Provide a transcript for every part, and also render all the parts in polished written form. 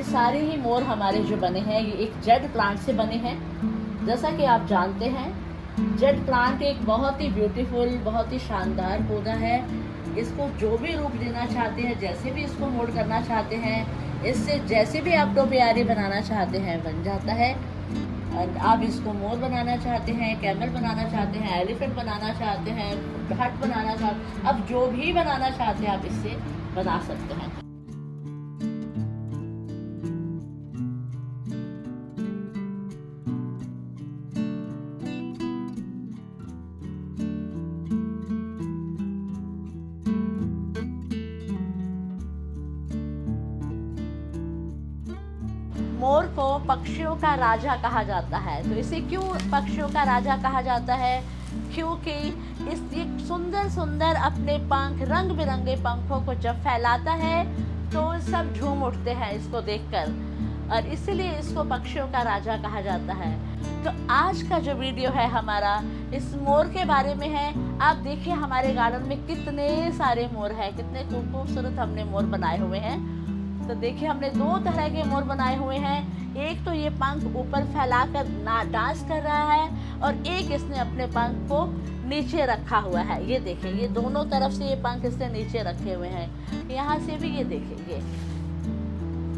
सारे ही मोर हमारे जो बने हैं ये एक जेड प्लांट से बने हैं। जैसा कि आप जानते हैं, जेड प्लांट एक बहुत ही ब्यूटीफुल, बहुत ही शानदार पौधा है। इसको जो भी रूप देना चाहते हैं, जैसे भी इसको मोल्ड करना चाहते हैं, इससे जैसे भी आप टोपियारी बनाना चाहते हैं बन जाता है। और आप इसको मोर बनाना चाहते हैं, कैमल बनाना चाहते हैं, एलिफेंट बनाना चाहते हैं, हट बनाना चाहते हैं, अब जो भी बनाना चाहते हैं आप इससे बना सकते हैं। मोर को पक्षियों का राजा कहा जाता है। तो इसे क्यों पक्षियों का राजा कहा जाता है? क्योंकि इस ये सुंदर सुंदर अपने पंख, रंग बिरंगे पंखों को जब फैलाता है तो सब झूम उठते हैं इसको देखकर, और इसीलिए इसको पक्षियों का राजा कहा जाता है। तो आज का जो वीडियो है हमारा इस मोर के बारे में है। आप देखिए हमारे गार्डन में कितने सारे मोर हैं, कितने खूबसूरत हमने मोर बनाए हुए हैं। तो देखिए हमने दो तरह के मोर बनाए हुए हैं। एक तो ये पंख ऊपर फैलाकर डांस कर रहा है, और एक इसने अपने पंख को नीचे रखा हुआ है। ये देखिए, ये दोनों तरफ से ये पंख इसने नीचे रखे हुए हैं। यहाँ से भी ये देखिए, ये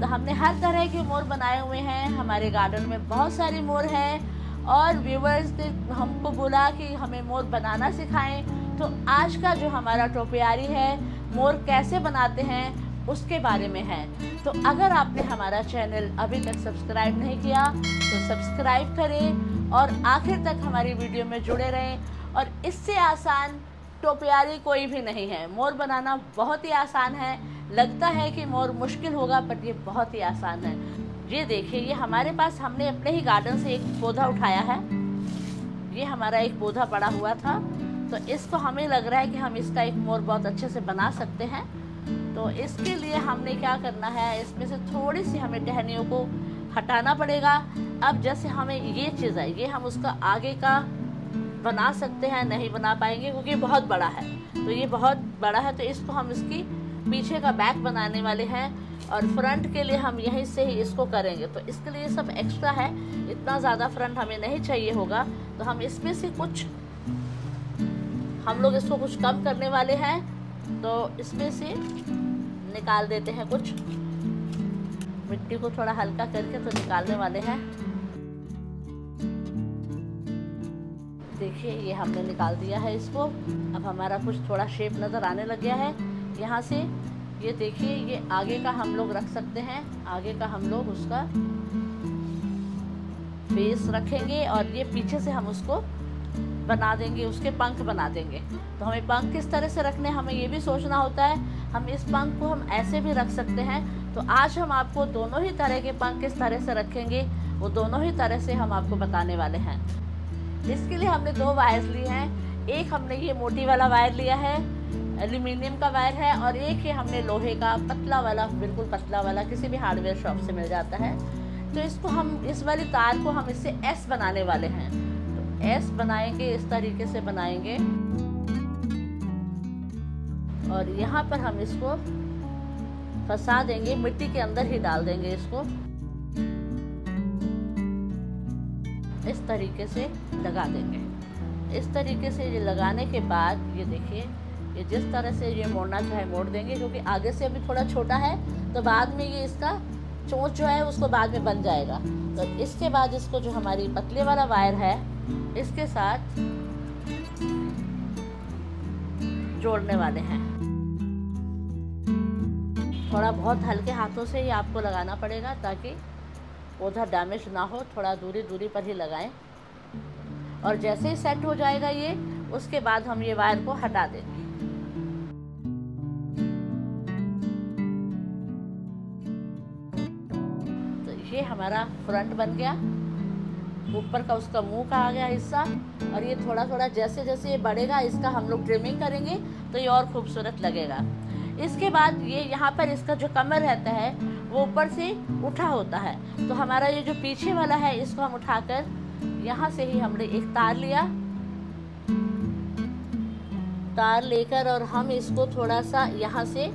तो हमने हर तरह के मोर बनाए हुए हैं। हमारे गार्डन में बहुत सारे मोर हैं, और व्यूवर्स ने हमको बोला कि हमें मोर बनाना सिखाएं। तो आज का जो हमारा टोपियारी है, मोर कैसे बनाते हैं उसके बारे में है। तो अगर आपने हमारा चैनल अभी तक सब्सक्राइब नहीं किया तो सब्सक्राइब करें और आखिर तक हमारी वीडियो में जुड़े रहें। और इससे आसान टोपियारी कोई भी नहीं है। मोर बनाना बहुत ही आसान है। लगता है कि मोर मुश्किल होगा, पर ये बहुत ही आसान है। ये देखिए, ये हमारे पास हमने अपने ही गार्डन से एक पौधा उठाया है। ये हमारा एक पौधा पड़ा हुआ था, तो इसको हमें लग रहा है कि हम इसका एक मोर बहुत अच्छे से बना सकते हैं। तो इसके लिए हमने क्या करना है, इसमें से थोड़ी सी हमें टहनियों को हटाना पड़ेगा। अब जैसे हमें ये चीज़ है, ये हम उसका आगे का बना सकते हैं, नहीं बना पाएंगे क्योंकि बहुत बड़ा है। तो ये बहुत बड़ा है, तो इसको हम इसकी पीछे का बैक बनाने वाले हैं, और फ्रंट के लिए हम यहीं से ही इसको करेंगे। तो इसके लिए सब एक्स्ट्रा है, इतना ज़्यादा फ्रंट हमें नहीं चाहिए होगा। तो हम इसमें से कुछ, हम लोग इसको कुछ कम करने वाले हैं। तो इसमें से निकाल देते हैं, कुछ मिट्टी को थोड़ा हल्का करके तो निकालने वाले हैं। देखिए, ये हमने निकाल दिया है इसको। अब हमारा कुछ थोड़ा शेप नज़र आने लग गया है यहाँ से। ये देखिए, ये आगे का हम लोग रख सकते हैं। आगे का हम लोग उसका बेस रखेंगे, और ये पीछे से हम उसको बना देंगे, उसके पंख बना देंगे। तो हमें पंख किस तरह से रखने, हमें ये भी सोचना होता है। हम इस पंख को हम ऐसे भी रख सकते हैं। तो आज हम आपको दोनों ही तरह के पंख किस तरह से रखेंगे, वो दोनों ही तरह से हम आपको बताने वाले हैं। इसके लिए हमने दो वायर्स लिए हैं। एक हमने ये मोटी वाला वायर लिया है, एल्यूमिनियम का वायर है, और एक ये हमने लोहे का पतला वाला, बिल्कुल पतला वाला, किसी भी हार्डवेयर शॉप से मिल जाता है। तो इसको हम, इस वाली तार को हम इससे एस बनाने वाले हैं। तो एस बनाएंगे, इस तरीके से बनाएंगे, और यहाँ पर हम इसको फंसा देंगे, मिट्टी के अंदर ही डाल देंगे इसको। इस तरीके से लगा देंगे। इस तरीके से ये लगाने के बाद ये देखिए, ये जिस तरह से ये मोड़ना चाहे मोड़ देंगे, क्योंकि आगे से अभी थोड़ा छोटा है, तो बाद में ये इसका चोंच जो है उसको बाद में बन जाएगा। तो इसके बाद इसको, जो हमारी पतले वाला वायर है, इसके साथ जोड़ने वाले हैं। थोड़ा बहुत हल्के हाथों से ही आपको लगाना पड़ेगा ताकि पौधा डैमेज ना हो। थोड़ा दूरी दूरी पर ही लगाएं, और जैसे ही सेट हो जाएगा ये, उसके बाद हम ये वायर को हटा देंगे। तो ये हमारा फ्रंट बन गया, ऊपर का उसका मुंह का आ गया हिस्सा, और ये थोड़ा थोड़ा जैसे जैसे ये बढ़ेगा इसका हम लोग ट्रिमिंग करेंगे तो ये और खूबसूरत लगेगा। इसके बाद ये यहाँ पर इसका जो कमर रहता है वो ऊपर से उठा होता है, तो हमारा ये जो पीछे वाला है इसको हम उठाकर यहाँ से ही हमने एक तार लिया, तार लेकर और हम इसको थोड़ा सा यहाँ से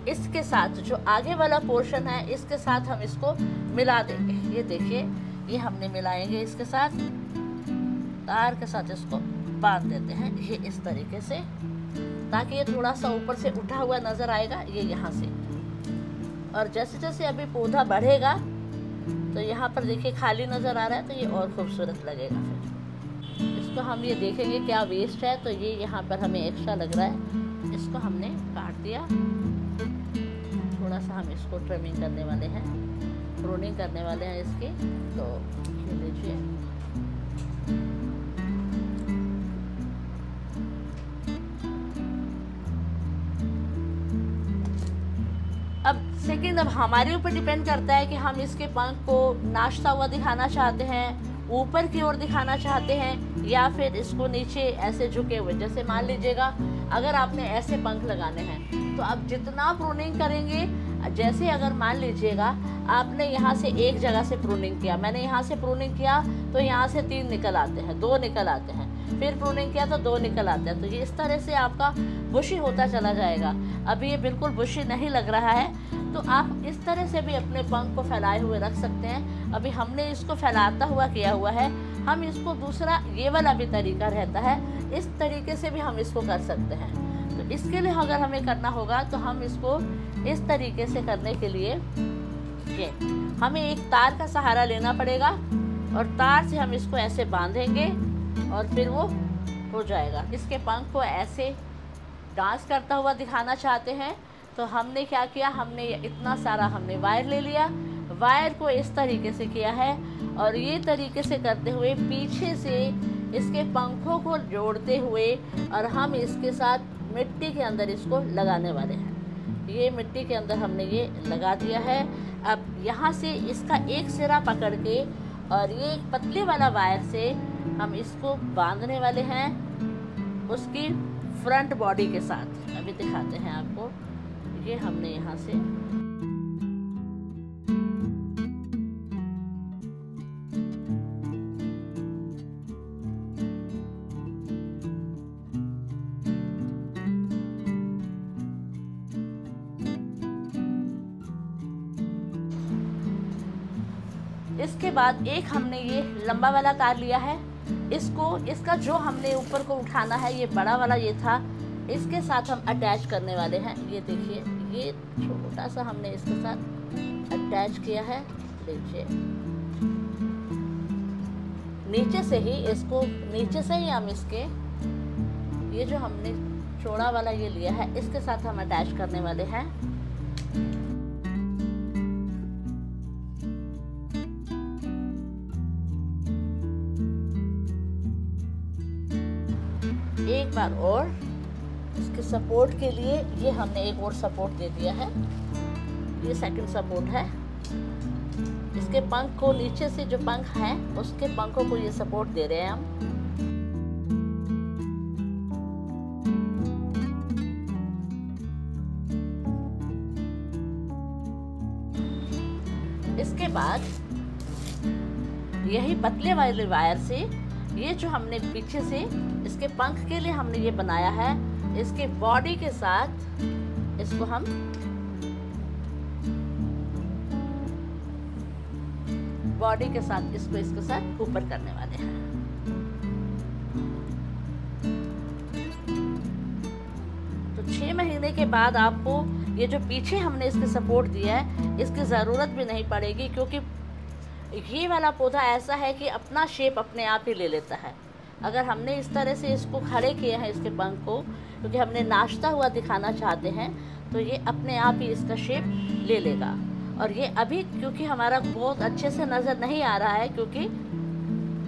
इसके साथ जो आगे वाला पोर्शन है इसके साथ हम इसको मिला देंगे। ये देखिए, ये हमने मिलाएंगे इसके साथ, तार के साथ इसको बांध देते हैं ये इस तरीके से, ताकि ये थोड़ा सा ऊपर से उठा हुआ नजर आएगा ये यहाँ से। और जैसे जैसे अभी पौधा बढ़ेगा तो यहाँ पर देखिए खाली नजर आ रहा है, तो ये और खूबसूरत लगेगा। फिर इसको हम ये देखेंगे क्या वेस्ट है, तो ये यहाँ पर हमें एक्स्ट्रा लग रहा है, इसको हमने काट दिया। थोड़ा सा हम इसको ट्रिमिंग करने वाले हैं, प्रूनिंग करने वाले हैं इसकी। तो ये लीजिए, अब हमारे ऊपर डिपेंड करता है कि हम इसके पंख को नाचता हुआ दिखाना चाहते हैं, ऊपर की ओर दिखाना चाहते हैं, या फिर इसको नीचे ऐसे झुके हुए। जैसे मान लीजिएगा अगर आपने ऐसे पंख लगाने हैं तो आप जितना प्रूनिंग करेंगे, जैसे अगर मान लीजिएगा आपने यहाँ से एक जगह से प्रूनिंग किया, मैंने यहाँ से प्रूनिंग किया तो यहाँ से 3 निकल आते हैं, 2 निकल आते हैं, फिर प्रूनिंग किया तो 2 निकल आते हैं। तो ये इस तरह से आपका बुशी होता चला जाएगा। अभी ये बिल्कुल बुशी नहीं लग रहा है, तो आप इस तरह से भी अपने पंख को फैलाए हुए रख सकते हैं। अभी हमने इसको फैलाता हुआ किया हुआ है, हम इसको दूसरा ये वाला भी तरीका रहता है, इस तरीके से भी हम इसको कर सकते हैं। तो इसके लिए अगर हमें करना होगा तो हम इसको इस तरीके से करने के लिए ये हमें एक तार का सहारा लेना पड़ेगा, और तार से हम इसको ऐसे बांधेंगे और फिर वो हो जाएगा। इसके पंख को ऐसे डांस करता हुआ दिखाना चाहते हैं, तो हमने क्या किया, हमने इतना सारा हमने वायर ले लिया, वायर को इस तरीके से किया है, और ये तरीके से करते हुए पीछे से इसके पंखों को जोड़ते हुए, और हम इसके साथ मिट्टी के अंदर इसको लगाने वाले हैं। ये मिट्टी के अंदर हमने ये लगा दिया है। अब यहाँ से इसका एक सिरा पकड़ के और ये एक पतले वाला वायर से हम इसको बांधने वाले हैं उसकी फ्रंट बॉडी के साथ। अभी दिखाते हैं आपको, ये हमने यहाँ से इसके बाद एक हमने ये लंबा वाला तार लिया है, इसका जो हमने ऊपर को उठाना है, ये बड़ा वाला ये था, इसके साथ हम अटैच करने वाले हैं। ये देखिए, ये छोटा सा हमने इसके साथ अटैच किया है। देखिए, नीचे से ही हम इसके ये जो हमने चौड़ा वाला ये लिया है, इसके साथ हम अटैच करने वाले हैं। एक बार और इसके सपोर्ट के लिए ये हमने एक और सपोर्ट दे दिया है, ये सेकंड सपोर्ट है। इसके पंख को नीचे से जो पंख हैं उसके पंखों को ये सपोर्ट दे रहे हैं हम। इसके बाद यही पतले वाले वायर से ये जो हमने पीछे से इसके पंख के लिए हमने ये बनाया है, इसके बॉडी के साथ इसको हम इसके साथ ऊपर करने वाले हैं। तो 6 महीने के बाद आपको ये जो पीछे हमने इसके सपोर्ट दिया है इसकी ज़रूरत भी नहीं पड़ेगी, क्योंकि ये वाला पौधा ऐसा है कि अपना शेप अपने आप ही ले लेता है। अगर हमने इस तरह से इसको खड़े किए हैं इसके पंख को, क्योंकि हमने नाचता हुआ दिखाना चाहते हैं, तो ये अपने आप ही इसका शेप ले लेगा। और ये अभी क्योंकि हमारा बहुत अच्छे से नज़र नहीं आ रहा है, क्योंकि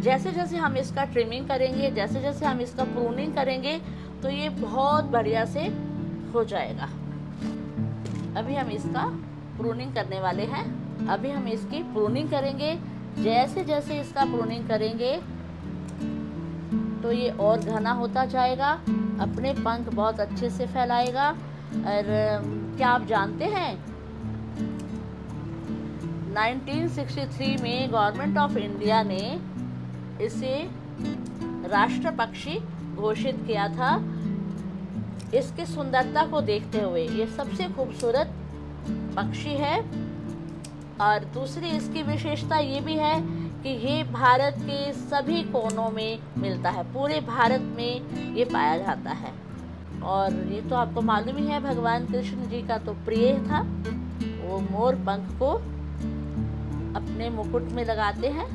जैसे जैसे हम इसका ट्रिमिंग करेंगे, जैसे जैसे हम इसका प्रूनिंग करेंगे, तो ये बहुत बढ़िया से हो जाएगा। अभी हम इसका प्रूनिंग करने वाले हैं। अभी हम इसकी प्रूनिंग करेंगे। जैसे जैसे इसका प्रूनिंग करेंगे तो ये और घना होता जाएगा, अपने पंख बहुत अच्छे से फैलाएगा। और क्या आप जानते हैं 1963 में गवर्नमेंट ऑफ इंडिया ने इसे राष्ट्र पक्षी घोषित किया था। इसकी सुंदरता को देखते हुए ये सबसे खूबसूरत पक्षी है। और दूसरी इसकी विशेषता ये भी है कि ये भारत के सभी कोनों में मिलता है, पूरे भारत में ये पाया जाता है। और ये तो आपको मालूम ही है, भगवान कृष्ण जी का तो प्रिय था, वो मोर पंख को अपने मुकुट में लगाते हैं।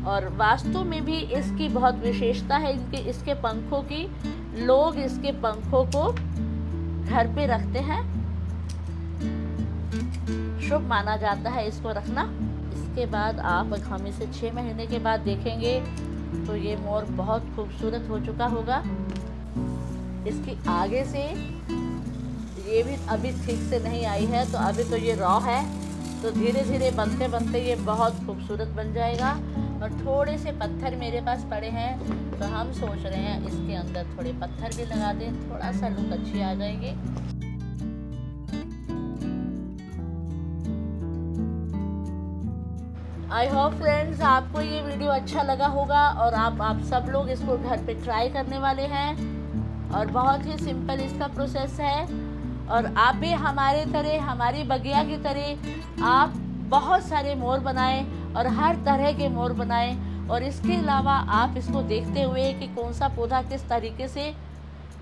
और वास्तु में भी इसकी बहुत विशेषता है इसके पंखों की। लोग इसके पंखों को घर पे रखते हैं, शुभ माना जाता है इसको रखना। इसके बाद आप हम इसे 6 महीने के बाद देखेंगे तो ये मोर बहुत खूबसूरत हो चुका होगा। इसकी आगे से ये भी अभी ठीक से नहीं आई है, तो अभी तो ये रॉ है, तो धीरे धीरे बनते बनते ये बहुत खूबसूरत बन जाएगा। और थोड़े से पत्थर मेरे पास पड़े हैं, तो हम सोच रहे हैं इसके अंदर थोड़े पत्थर भी लगा दें, थोड़ा सा लुक अच्छी आ जाएगी। आई होप फ्रेंड्स आपको ये वीडियो अच्छा लगा होगा और आप सब लोग इसको घर पे ट्राई करने वाले हैं। और बहुत ही सिंपल इसका प्रोसेस है। और आप भी हमारे तरह, हमारी बगिया की तरह आप बहुत सारे मोर बनाएं और हर तरह के मोर बनाएं। और इसके अलावा आप इसको देखते हुए कि कौन सा पौधा किस तरीके से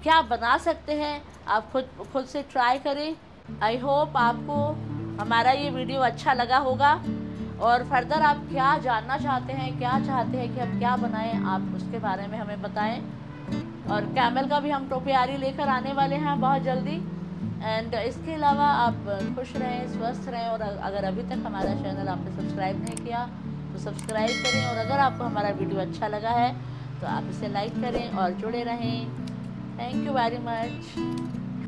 क्या बना सकते हैं, आप खुद से ट्राई करें। आई होप आपको हमारा ये वीडियो अच्छा लगा होगा। और फर्दर आप क्या जानना चाहते हैं, क्या चाहते हैं कि हम क्या बनाएं, आप उसके बारे में हमें बताएं। और कैमल का भी हम टोपियारी लेकर आने वाले हैं बहुत जल्दी। एंड इसके अलावा आप खुश रहें, स्वस्थ रहें। और अगर अभी तक हमारा चैनल आपने सब्सक्राइब नहीं किया तो सब्सक्राइब करें। और अगर आपको हमारा वीडियो अच्छा लगा है तो आप इसे लाइक करें और जुड़े रहें। Thank you very much.